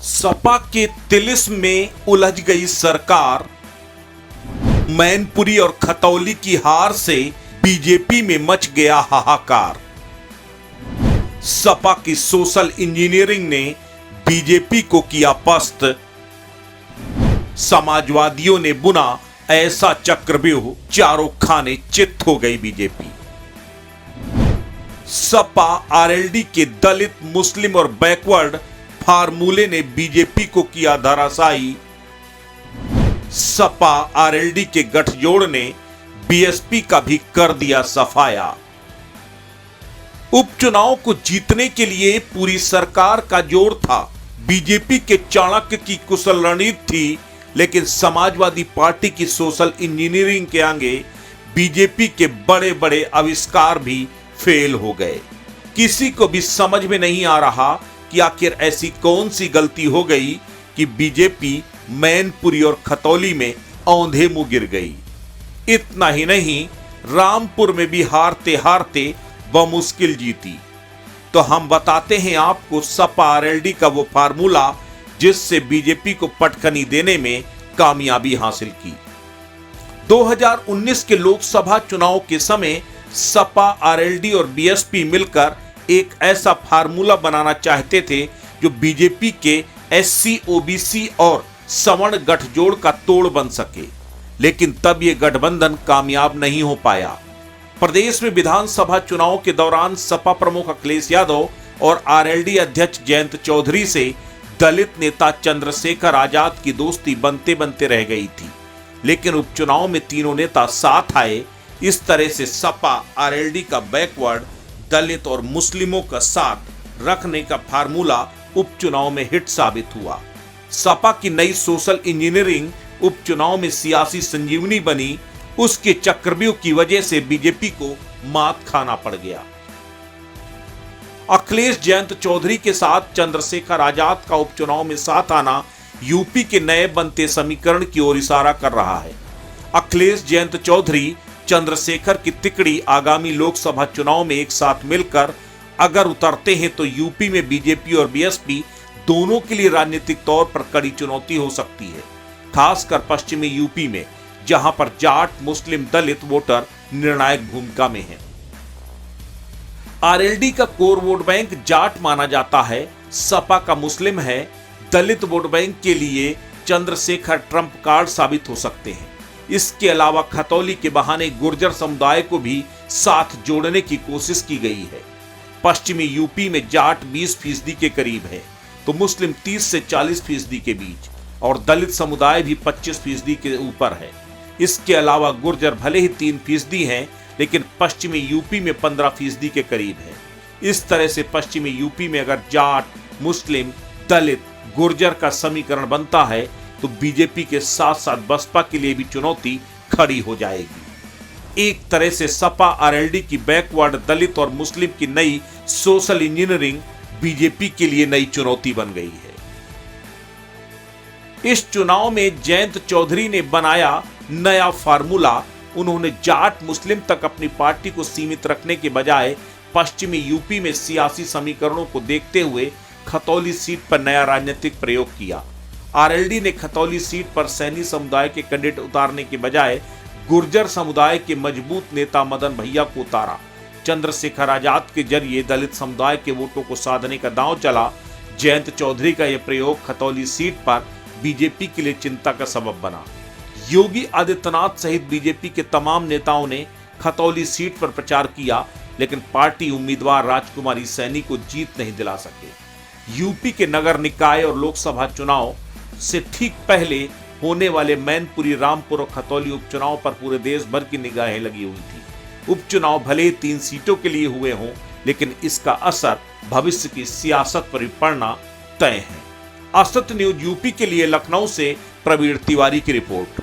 सपा के तिलिस्म में उलझ गई सरकार। मैनपुरी और खतौली की हार से बीजेपी में मच गया हाहाकार। सपा की सोशल इंजीनियरिंग ने बीजेपी को किया पस्त। समाजवादियों ने बुना ऐसा चक्रव्यूह, चारों खाने चित हो गई बीजेपी। सपा आरएलडी के दलित, मुस्लिम और बैकवर्ड फार्मूले ने बीजेपी को किया धराशायी। सपा आरएलडी के गठजोड़ ने बीएसपी का भी कर दिया सफाया। उपचुनाव को जीतने के लिए पूरी सरकार का जोर था। बीजेपी के चाणक्य की कुशल रणनीति थी, लेकिन समाजवादी पार्टी की सोशल इंजीनियरिंग के आगे बीजेपी के बड़े बड़े आविष्कार भी फेल हो गए। किसी को भी समझ में नहीं आ रहा कि आखिर ऐसी कौन सी गलती हो गई कि बीजेपी मैनपुरी और खतौली में औंधे मुंह गिर गई। इतना ही नहीं, रामपुर में भी हारते हारते बमुश्किल जीती। तो हम बताते हैं आपको सपा आरएलडी का वो फार्मूला जिससे बीजेपी को पटखनी देने में कामयाबी हासिल की। 2019 के लोकसभा चुनाव के समय सपा आरएलडी और बीएसपी मिलकर एक ऐसा फार्मूला बनाना चाहते थे जो बीजेपी के एससी, ओबीसी और सवर्ण गठजोड़ का तोड़ बन सके, लेकिन तब यह गठबंधन कामयाब नहीं हो पाया। प्रदेश में विधानसभा चुनाव के दौरान सपा प्रमुख अखिलेश यादव और आरएलडी अध्यक्ष जयंत चौधरी से दलित नेता चंद्रशेखर आजाद की दोस्ती बनते बनते रह गई थी, लेकिन उपचुनाव में तीनों नेता साथ आए। इस तरह से सपा आरएलडी का बैकवर्ड, दलित और मुस्लिमों का साथ रखने का फार्मूला उपचुनाव में हिट साबित हुआ। सपा की नई सोशल इंजीनियरिंग उपचुनाव में सियासी संजीवनी बनी। उसके चक्रव्यूह की वजह से बीजेपी को मात खाना पड़ गया। अखिलेश जयंत चौधरी के साथ चंद्रशेखर आजाद का उपचुनाव में साथ आना यूपी के नए बनते समीकरण की ओर इशारा कर रहा है। अखिलेश जयंत चौधरी चंद्रशेखर की तिकड़ी आगामी लोकसभा चुनाव में एक साथ मिलकर अगर उतरते हैं तो यूपी में बीजेपी और बीएसपी दोनों के लिए राजनीतिक तौर पर कड़ी चुनौती हो सकती है, खासकर पश्चिमी यूपी में, जहां पर जाट, मुस्लिम, दलित वोटर निर्णायक भूमिका में हैं। आरएलडी का कोर वोट बैंक जाट माना जाता है, सपा का मुस्लिम है। दलित वोट बैंक के लिए चंद्रशेखर ट्रंप कार्ड साबित हो सकते हैं। इसके अलावा खतौली के बहाने गुर्जर समुदाय को भी साथ जोड़ने की कोशिश की गई है। पश्चिमी यूपी में जाट 20% के करीब है, तो मुस्लिम 30 से 40% के बीच और दलित समुदाय भी 25% के ऊपर है। इसके अलावा गुर्जर भले ही 3% हैं, लेकिन पश्चिमी यूपी में 15% के करीब है। इस तरह से पश्चिमी यूपी में अगर जाट, मुस्लिम, दलित, गुर्जर का समीकरण बनता है तो बीजेपी के साथ साथ बसपा के लिए भी चुनौती खड़ी हो जाएगी। एक तरह से सपा आरएलडी की बैकवर्ड, दलित और मुस्लिम की नई सोशल इंजीनियरिंग बीजेपी के लिए नई चुनौती बन गई है। इस चुनाव में जयंत चौधरी ने बनाया नया फार्मूला। उन्होंने जाट, मुस्लिम तक अपनी पार्टी को सीमित रखने के बजाय पश्चिमी यूपी में सियासी समीकरणों को देखते हुए खतौली सीट पर नया राजनीतिक प्रयोग किया। आरएलडी ने खतौली सीट पर सैनी समुदाय के कैंडिडेट उतारने के बजाय गुर्जर समुदाय के मजबूत नेता मदन भैया को उतारा। चंद्रशेखर आजाद के जरिए दलित समुदाय के वोटों को साधने का दांव चला। जयंत चौधरी का यह प्रयोग खतौली सीट पर बीजेपी के लिए चिंता का सबब बना। योगी आदित्यनाथ सहित बीजेपी के तमाम नेताओं ने खतौली सीट पर प्रचार किया, लेकिन पार्टी उम्मीदवार राजकुमारी सैनी को जीत नहीं दिला सके। यूपी के नगर निकाय और लोकसभा चुनाव से ठीक पहले होने वाले मैनपुरी, रामपुर और खतौली उपचुनाव पर पूरे देश भर की निगाहें लगी हुई थी। उपचुनाव भले 3 सीटों के लिए हुए हों, लेकिन इसका असर भविष्य की सियासत पर भी पड़ना तय है। असत न्यूज यूपी के लिए लखनऊ से प्रवीण तिवारी की रिपोर्ट।